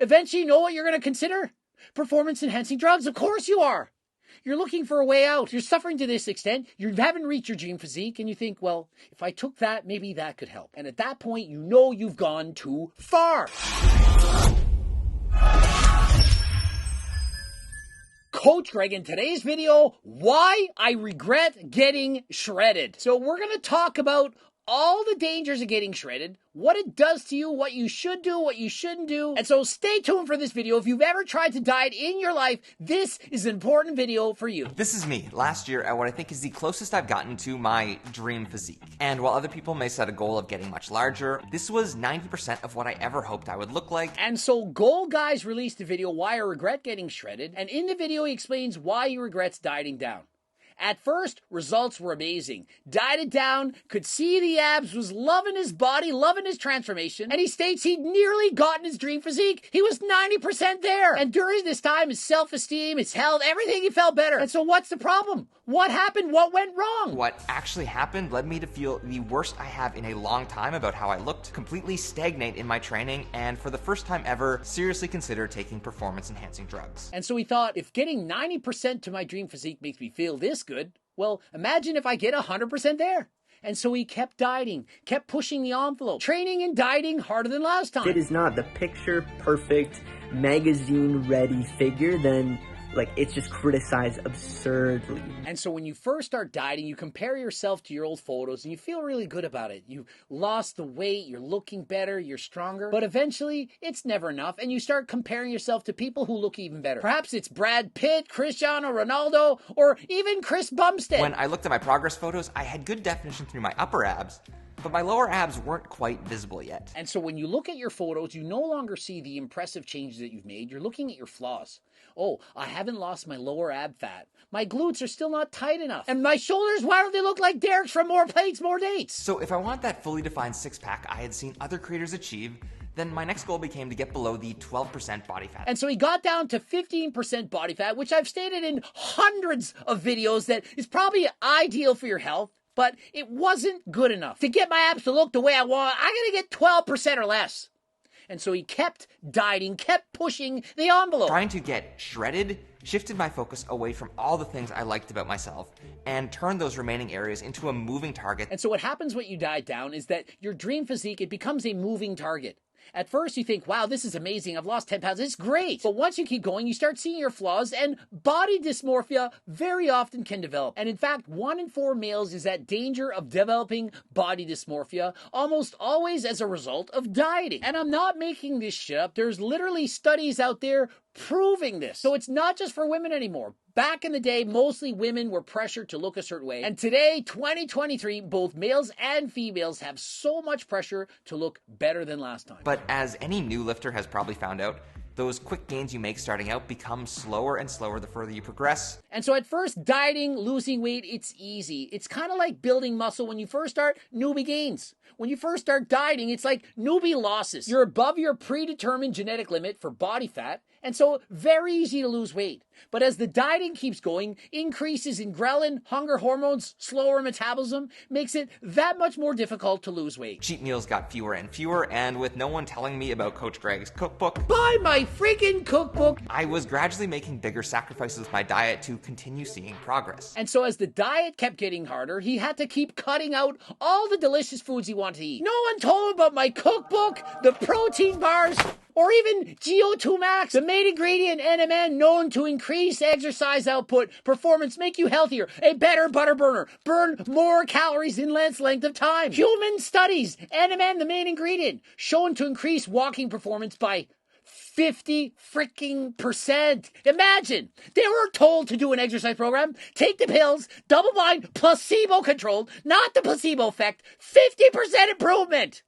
Eventually, you know what you're going to consider? Performance-enhancing drugs. Of course you are. You're looking for a way out. You're suffering to this extent. You haven't reached your dream physique, and you think, well, if I took that, maybe that could help. And at that point, you know you've gone too far. Coach Greg, in today's video, why I regret getting shredded. So we're going to talk about all the dangers of getting shredded, what it does to you, what you should do, what you shouldn't do. And so stay tuned for this video. If you've ever tried to diet in your life, this is an important video for you. This is me, last year at what I think is the closest I've gotten to my dream physique. And while other people may set a goal of getting much larger, this was 90% of what I ever hoped I would look like. And so Goal Guys released a video, Why I Regret Getting Shredded. And in the video, he explains why he regrets dieting down. At first, results were amazing. Dieted down, could see the abs, was loving his body, loving his transformation, and he states he'd nearly gotten his dream physique. He was 90% there. And during this time, his self-esteem, his health, everything, he felt better. And so what's the problem? What happened? What went wrong? What actually happened led me to feel the worst I have in a long time about how I looked, completely stagnate in my training, and for the first time ever, seriously consider taking performance-enhancing drugs. And so he thought, if getting 90% to my dream physique makes me feel this good, well, imagine if I get 100% there. And so he kept dieting, kept pushing the envelope, training and dieting harder than last time. It is not the picture perfect, magazine ready figure, then it's just criticized absurdly. And so when you first start dieting, you compare yourself to your old photos and you feel really good about it. You lost the weight, you're looking better, you're stronger. But eventually, it's never enough, and you start comparing yourself to people who look even better. Perhaps it's Brad Pitt, Cristiano Ronaldo, or even Chris Bumstead. When I looked at my progress photos, I had good definition through my upper abs, but my lower abs weren't quite visible yet. And so when you look at your photos, you no longer see the impressive changes that you've made. You're looking at your flaws. Oh, I haven't lost my lower ab fat. My glutes are still not tight enough. And my shoulders, why don't they look like Derek's from More Plates, More Dates? So if I want that fully defined six-pack I had seen other creators achieve, then my next goal became to get below the 12% body fat. And so he got down to 15% body fat, which I've stated in hundreds of videos that is probably ideal for your health. But it wasn't good enough. To get my abs to look the way I want, I gotta get 12% or less. And so he kept dieting, kept pushing the envelope. Trying to get shredded shifted my focus away from all the things I liked about myself and turned those remaining areas into a moving target. And so what happens when you diet down is that your dream physique, it becomes a moving target. At first, you think, wow, this is amazing. I've lost 10 pounds. It's great. But once you keep going, you start seeing your flaws, and body dysmorphia very often can develop. And in fact, 1 in 4 males is at danger of developing body dysmorphia, almost always as a result of dieting. And I'm not making this shit up. There's literally studies out there proving this. So it's not just for women anymore. Back in the day, mostly women were pressured to look a certain way. And today, 2023, both males and females have so much pressure to look better than last time. But as any new lifter has probably found out, those quick gains you make starting out become slower and slower the further you progress. And so at first, dieting, losing weight, it's easy. It's kind of like building muscle. When you first start, newbie gains. When you first start dieting, it's like newbie losses. You're above your predetermined genetic limit for body fat, and so very easy to lose weight. But as the dieting keeps going, increases in ghrelin, hunger hormones, slower metabolism, makes it that much more difficult to lose weight. Cheat meals got fewer and fewer, and with no one telling me about Coach Greg's cookbook, buy my freaking cookbook, I was gradually making bigger sacrifices with my diet to continue seeing progress. And so as the diet kept getting harder, he had to keep cutting out all the delicious foods he wanted to eat. No one told him about my cookbook, the protein bars, or even GO2 Max, the main ingredient NMN known to increase exercise output, performance, make you healthier, a better butter burner, burn more calories in less length of time. Human studies, NMN, the main ingredient, shown to increase walking performance by 50% Imagine, they were told to do an exercise program, take the pills, double-blind, placebo-controlled, not the placebo effect, 50% improvement.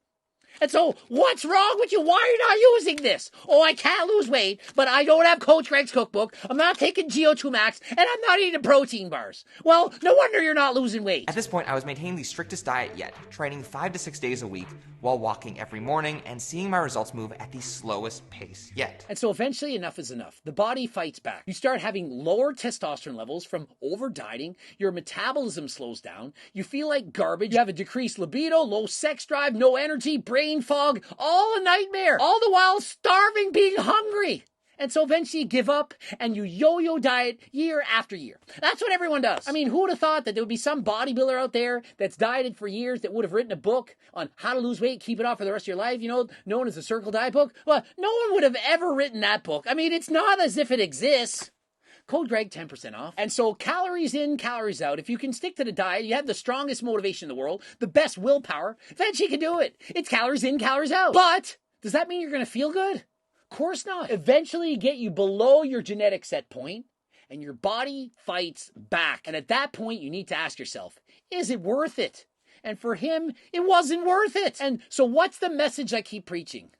And so, what's wrong with you? Why are you not using this? Oh, I can't lose weight, but I don't have Coach Greg's cookbook, I'm not taking GO2 Max, and I'm not eating protein bars. Well, no wonder you're not losing weight. At this point, I was maintaining the strictest diet yet, training 5 to 6 days a week, while walking every morning and seeing my results move at the slowest pace yet. And so eventually enough is enough. The body fights back. You start having lower testosterone levels from over dieting. Your metabolism slows down. You feel like garbage. You have a decreased libido, low sex drive, no energy, brain fog, all a nightmare. All the while starving, being hungry. And so eventually you give up and you yo-yo diet year after year. That's what everyone does. I mean, who would have thought that there would be some bodybuilder out there that's dieted for years that would have written a book on how to lose weight, keep it off for the rest of your life, known as the Circle Diet book? Well, no one would have ever written that book. I mean, it's not as if it exists. Code Greg, 10% off. And so calories in, calories out. If you can stick to the diet, you have the strongest motivation in the world, the best willpower, eventually you can do it. It's calories in, calories out. But does that mean you're going to feel good? Of course not. Eventually get you below your genetic set point and your body fights back. And at that point, you need to ask yourself, is it worth it? And for him, it wasn't worth it. And so what's the message I keep preaching?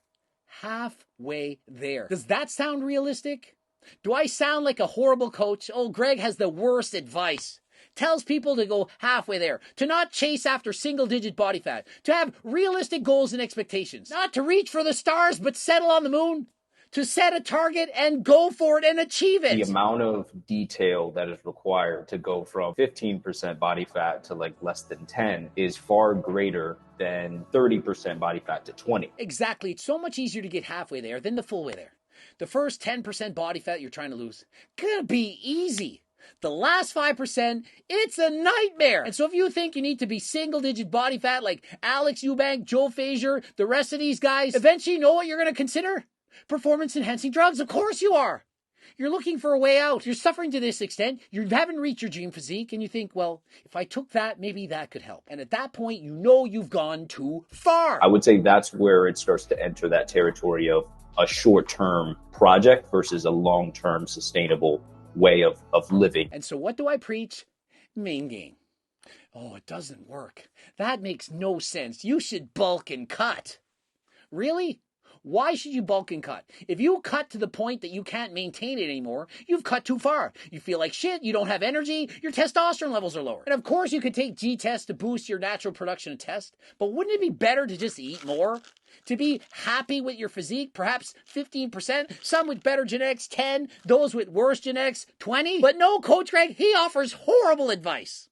Halfway there. Does that sound realistic? Do I sound like a horrible coach? Oh, Greg has the worst advice. Tells people to go halfway there, to not chase after single-digit body fat, to have realistic goals and expectations, not to reach for the stars but settle on the moon, to set a target and go for it and achieve it. The amount of detail that is required to go from 15% body fat to like less than 10 is far greater than 30% body fat to 20. Exactly. It's so much easier to get halfway there than the full way there. The first 10% body fat you're trying to lose, gonna be easy. The last 5%, it's a nightmare. And so if you think you need to be single-digit body fat like Alex Eubank, Joe Frazier, the rest of these guys, eventually you know what you're going to consider? Performance-enhancing drugs. Of course you are. You're looking for a way out. You're suffering to this extent. You haven't reached your dream physique, and you think, well, if I took that, maybe that could help. And at that point, you know you've gone too far. I would say that's where it starts to enter that territory of a short-term project versus a long-term sustainable way of living. And so what do I preach? Main gain. Oh, it doesn't work. That makes no sense. You should bulk and cut. Really? Why should you bulk and cut? If you cut to the point that you can't maintain it anymore, you've cut too far. You feel like shit, you don't have energy, your testosterone levels are lower. And of course you could take G-test to boost your natural production of test, but wouldn't it be better to just eat more? To be happy with your physique, perhaps 15%, some with better genetics, 10, those with worse genetics, 20? But no, Coach Greg, he offers horrible advice.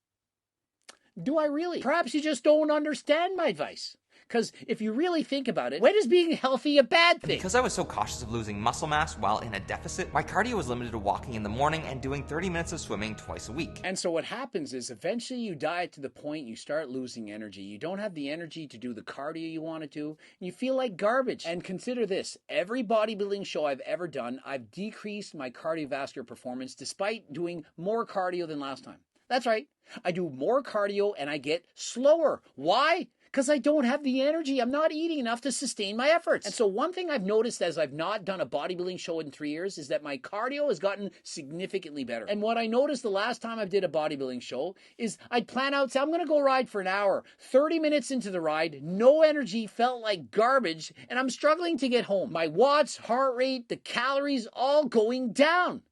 Do I really? Perhaps you just don't understand my advice. Because if you really think about it, when is being healthy a bad thing? Because I was so cautious of losing muscle mass while in a deficit, my cardio was limited to walking in the morning and doing 30 minutes of swimming twice a week. And so what happens is eventually you diet to the point you start losing energy. You don't have the energy to do the cardio you want to do, and you feel like garbage. And consider this, every bodybuilding show I've ever done, I've decreased my cardiovascular performance despite doing more cardio than last time. That's right. I do more cardio and I get slower. Why? Because I don't have the energy. I'm not eating enough to sustain my efforts. And so one thing I've noticed as I've not done a bodybuilding show in 3 years is that my cardio has gotten significantly better. And what I noticed the last time I did a bodybuilding show is I'd plan out, say, I'm going to go ride for an hour. 30 minutes into the ride, no energy, felt like garbage, and I'm struggling to get home. My watts, heart rate, the calories, all going down.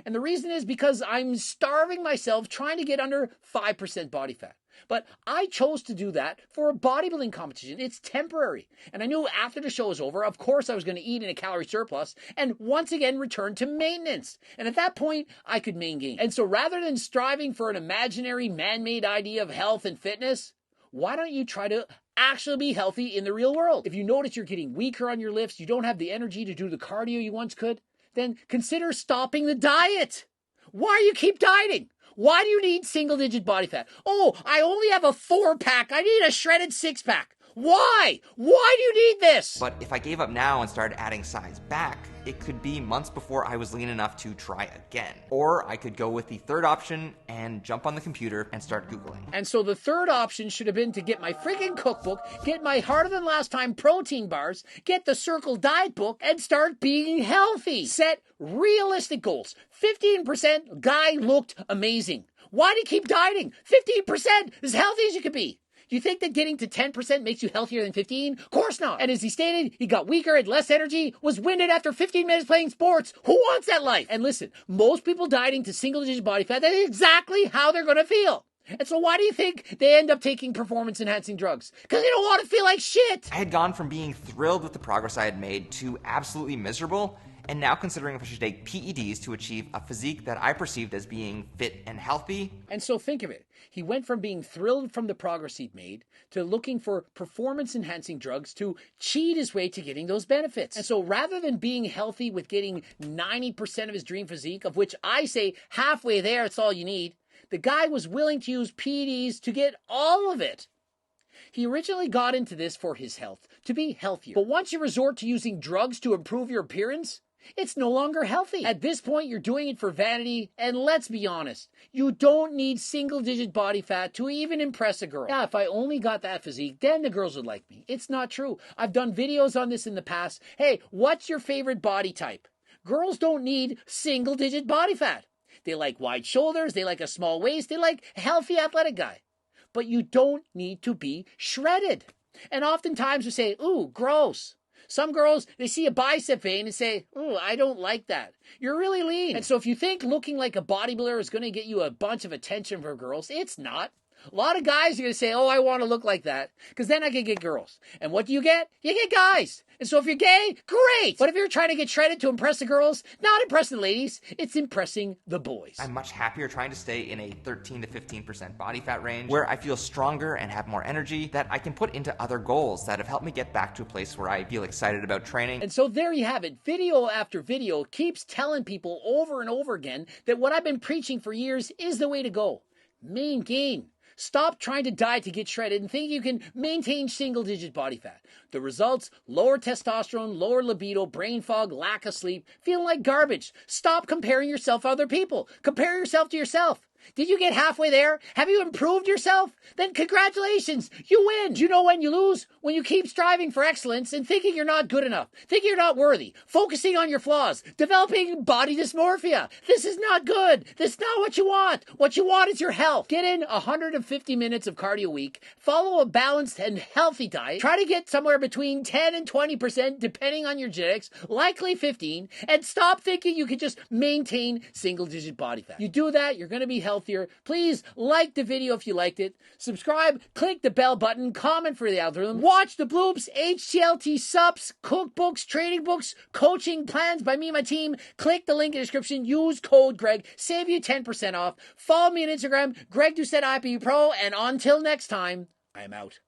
And the reason is because I'm starving myself trying to get under 5% body fat. But I chose to do that for a bodybuilding competition. It's temporary. And I knew after the show was over, of course I was going to eat in a calorie surplus and once again return to maintenance. And at that point, I could main gain. And so rather than striving for an imaginary man-made idea of health and fitness, why don't you try to actually be healthy in the real world? If you notice you're getting weaker on your lifts, you don't have the energy to do the cardio you once could, then consider stopping the diet. Why do you keep dieting? Why do you need single-digit body fat? Oh, I only have a 4-pack. I need a shredded 6-pack. Why? Why do you need this? But if I gave up now and started adding size back, it could be months before I was lean enough to try again. Or I could go with the third option and jump on the computer and start Googling. And so the third option should have been to get my friggin' cookbook, get my harder than last time protein bars, get the Circle Diet book, and start being healthy. Set realistic goals. 15% guy looked amazing. Why do you keep dieting? 15% as healthy as you could be. Do you think that getting to 10% makes you healthier than 15? Of course not. And as he stated, he got weaker, had less energy, was winded after 15 minutes playing sports. Who wants that life? And listen, most people dieting to single-digit body fat, that's exactly how they're going to feel. And so why do you think they end up taking performance-enhancing drugs? Because they don't want to feel like shit. I had gone from being thrilled with the progress I had made to absolutely miserable, and now considering if I should take PEDs to achieve a physique that I perceived as being fit and healthy. And so think of it. He went from being thrilled from the progress he'd made to looking for performance-enhancing drugs to cheat his way to getting those benefits. And so rather than being healthy with getting 90% of his dream physique, of which I say halfway there, it's all you need, the guy was willing to use PEDs to get all of it. He originally got into this for his health, to be healthier. But once you resort to using drugs to improve your appearance, it's no longer healthy. At this point, you're doing it for vanity, and let's be honest, you don't need single-digit body fat to even impress a girl. Yeah, if I only got that physique, then the girls would like me. It's not true. I've done videos on this in the past. Hey, what's your favorite body type? Girls don't need single-digit body fat. They like wide shoulders, they like a small waist, they like a healthy athletic guy. But you don't need to be shredded. And oftentimes we say, ooh, gross. Some girls, they see a bicep vein and say, ooh, I don't like that. You're really lean. And so if you think looking like a bodybuilder is going to get you a bunch of attention from girls, it's not. A lot of guys are going to say, oh, I want to look like that, because then I can get girls. And what do you get? You get guys. And so if you're gay, great. But if you're trying to get shredded to impress the girls, not impressing the ladies, it's impressing the boys. I'm much happier trying to stay in a 13 to 15% body fat range, where I feel stronger and have more energy that I can put into other goals that have helped me get back to a place where I feel excited about training. And so there you have it. Video after video keeps telling people over and over again that what I've been preaching for years is the way to go. Main gain. Stop trying to diet to get shredded and think you can maintain single-digit body fat. The results, lower testosterone, lower libido, brain fog, lack of sleep, feeling like garbage. Stop comparing yourself to other people. Compare yourself to yourself. Did you get halfway there? Have you improved yourself? Then congratulations, you win. Do you know when you lose? When you keep striving for excellence and thinking you're not good enough, thinking you're not worthy, focusing on your flaws, developing body dysmorphia. This is not good. This is not what you want. What you want is your health. Get in 150 minutes of cardio a week, follow a balanced and healthy diet, try to get somewhere between 10 and 20% depending on your genetics, likely 15, and stop thinking you can just maintain single-digit body fat. You do that, you're going to be healthier. Please like the video if you liked it. Subscribe, click the bell button, comment for the algorithm. Watch the bloops, HTLT subs, cookbooks, training books, coaching plans by me and my team. Click the link in the description. Use code Greg. Save you 10% off. Follow me on Instagram, Greg Doucette IPU Pro. And until next time, I'm out.